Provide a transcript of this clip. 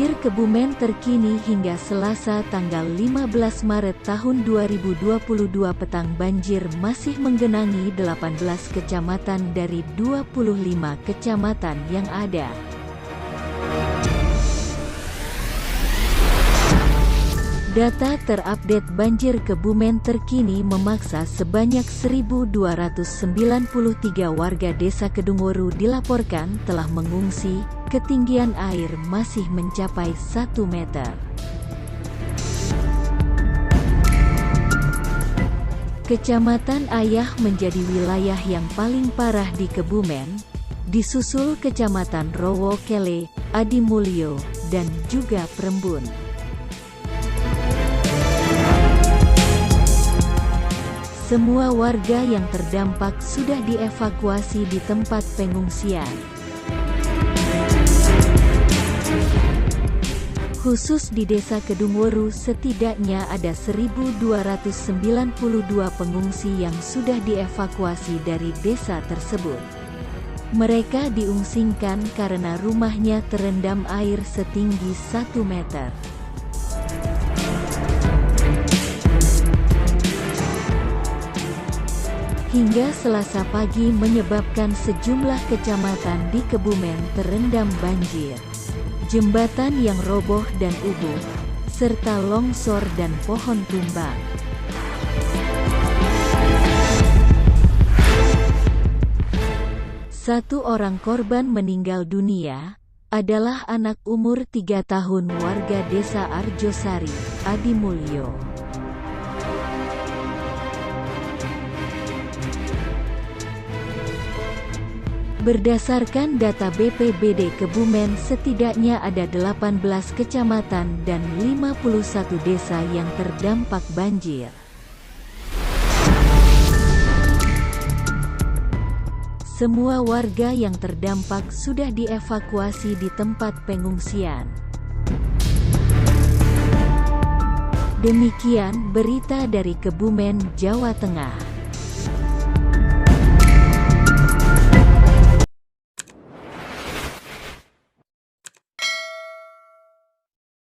Banjir Kebumen terkini hingga Selasa tanggal 15 Maret tahun 2022 petang. Banjir masih menggenangi 18 kecamatan dari 25 kecamatan yang ada. Data terupdate banjir Kebumen terkini memaksa sebanyak 1.293 warga desa Kedungworu dilaporkan telah mengungsi. Ketinggian air masih mencapai 1 meter. Kecamatan Ayah menjadi wilayah yang paling parah di Kebumen, disusul Kecamatan Rowo Kele, Adimulyo, dan juga Prembun. Semua warga yang terdampak sudah dievakuasi di tempat pengungsian. Khusus di Desa Kedungworu setidaknya ada 1.292 pengungsi yang sudah dievakuasi dari desa tersebut. Mereka diungsingkan karena rumahnya terendam air setinggi 1 meter. Hingga Selasa pagi menyebabkan sejumlah kecamatan di Kebumen terendam banjir. Jembatan yang roboh dan ubuh, serta longsor dan pohon tumbang. Satu orang korban meninggal dunia, adalah anak umur 3 tahun warga desa Arjosari, Adimulyo. Berdasarkan data BPBD Kebumen setidaknya ada 18 kecamatan dan 51 desa yang terdampak banjir. Semua warga yang terdampak sudah dievakuasi di tempat pengungsian. Demikian berita dari Kebumen, Jawa Tengah.